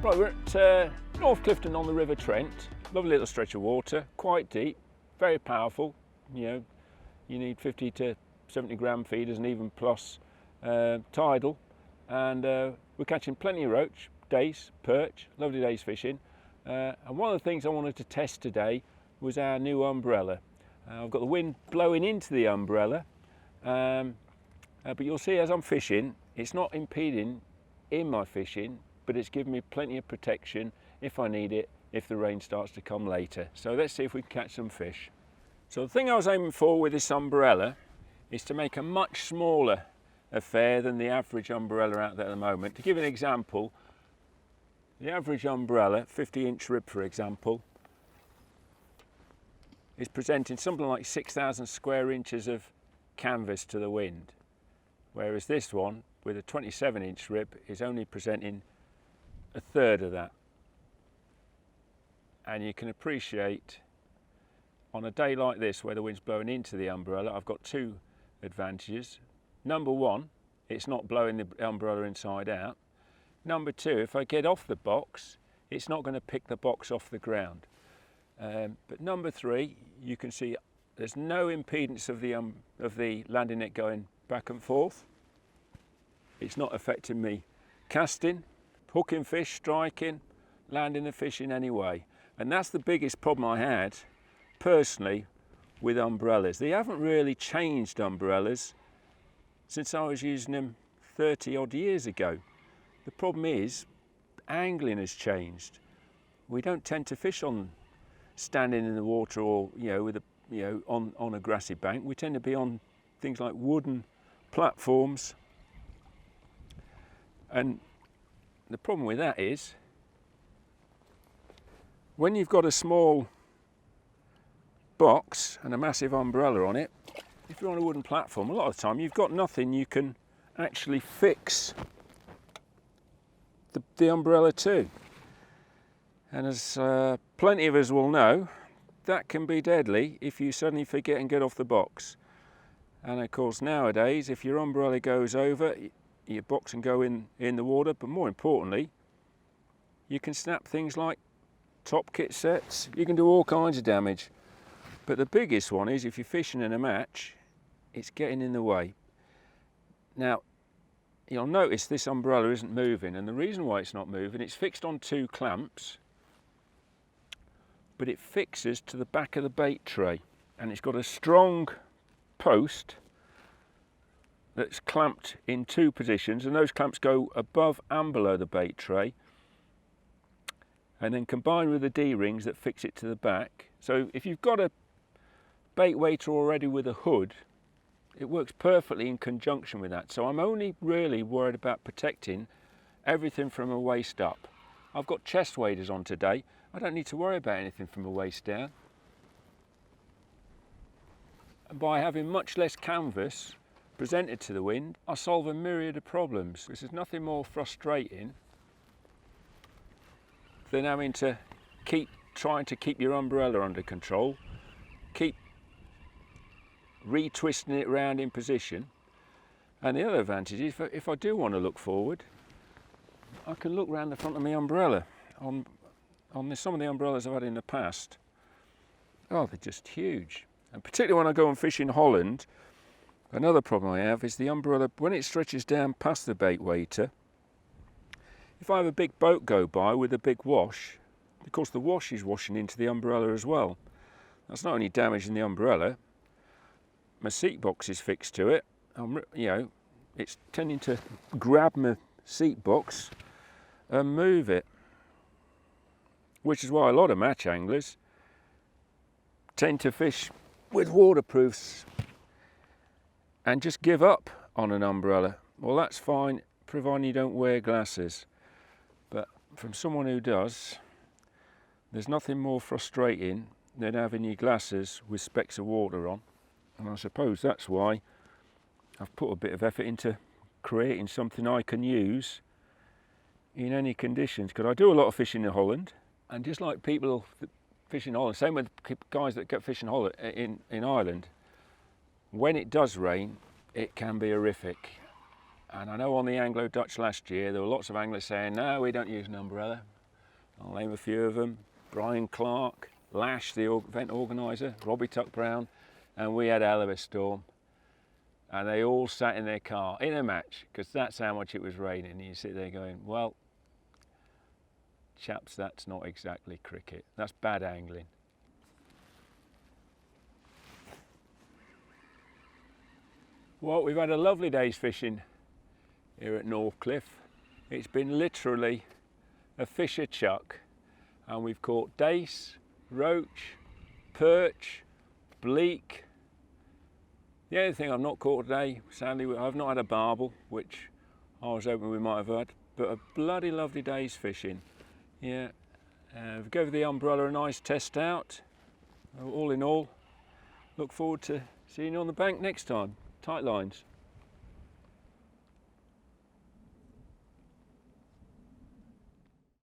Right, we're at North Clifton on the River Trent. Lovely little stretch of water, quite deep, very powerful. You know, you need 50 to 70 gram feeders and even plus tidal. And we're catching plenty of roach, dace, perch, lovely days fishing. And one of the things I wanted to test today was our new umbrella. I've got the wind blowing into the umbrella, but you'll see as I'm fishing, it's not impeding in my fishing, but it's giving me plenty of protection if I need it, if the rain starts to come later. So let's see if we can catch some fish. So the thing I was aiming for with this umbrella is to make a much smaller affair than the average umbrella out there at the moment. To give an example, the average umbrella, 50-inch rib for example, is presenting something like 6,000 square inches of canvas to the wind, whereas this one with a 27-inch rib is only presenting a third of that. And you can appreciate on a day like this where the wind's blowing into the umbrella, I've got two advantages. Number one, it's not blowing the umbrella inside out. Number two, if I get off the box, it's not going to pick the box off the ground. But number three, you can see there's no impedance of the landing net going back and forth. It's not affecting me casting, hooking fish, striking, landing the fish in any way. And that's the biggest problem I had personally with umbrellas. They haven't really changed umbrellas since I was using them 30 odd years ago. The problem is angling has changed. We don't tend to fish on standing in the water or with a on a grassy bank. We tend to be on things like wooden platforms, and the problem with that is when you've got a small box and a massive umbrella on it, if you're on a wooden platform, a lot of the time you've got nothing you can actually fix the umbrella to. And as plenty of us will know, that can be deadly if you suddenly forget and get off the box. And of course nowadays, if your umbrella goes over, your box can go in the water, but more importantly, you can snap things like top kit sets. You can do all kinds of damage. But the biggest one is if you're fishing in a match, it's getting in the way. Now, you'll notice this umbrella isn't moving, and the reason why it's not moving, it's fixed on two clamps, but it fixes to the back of the bait tray, and it's got a strong post that's clamped in two positions, and those clamps go above and below the bait tray, and then combined with the D-rings that fix it to the back. So if you've got a bait waiter already with a hood, it works perfectly in conjunction with that. So I'm only really worried about protecting everything from a waist up. I've got chest waders on today. I don't need to worry about anything from a waist down. And by having much less canvas presented to the wind, I solve a myriad of problems. This is nothing more frustrating than having to trying to keep your umbrella under control, keep retwisting it round in position. And the other advantage is if I do want to look forward, I can look round the front of my umbrella. On some of the umbrellas I've had in the past, oh, they're just huge. And particularly when I go and fish in Holland, another problem I have is the umbrella, when it stretches down past the bait waiter, if I have a big boat go by with a big wash, of course the wash is washing into the umbrella as well. That's not only damaging the umbrella, my seat box is fixed to it. It's tending to grab my seat box and move it, which is why a lot of match anglers tend to fish with waterproofs and just give up on an umbrella. Well, that's fine, providing you don't wear glasses. But from someone who does, there's nothing more frustrating than having your glasses with specks of water on. And I suppose that's why I've put a bit of effort into creating something I can use in any conditions. Because I do a lot of fishing in Holland, and just like people fish in Holland, same with guys that get fishing in Ireland, when it does rain, it can be horrific. And I know on the Anglo-Dutch last year there were lots of anglers saying, no, we don't use an umbrella. I'll name a few of them: Brian Clark, Lash, the event organiser, Robbie Tuck Brown, and we had a hell of a storm. And they all sat in their car in a match, because that's how much it was raining. And you sit there going, well, chaps, that's not exactly cricket. That's bad angling. Well, we've had a lovely day's fishing here at Northcliffe. It's been literally a fisher chuck, and we've caught dace, roach, perch, bleak. The only thing I've not caught today, sadly, I've not had a barbel, which I was hoping we might have had, but a bloody lovely day's fishing. Yeah, we gave the umbrella a nice test out. All in all, look forward to seeing you on the bank next time. Tight lines.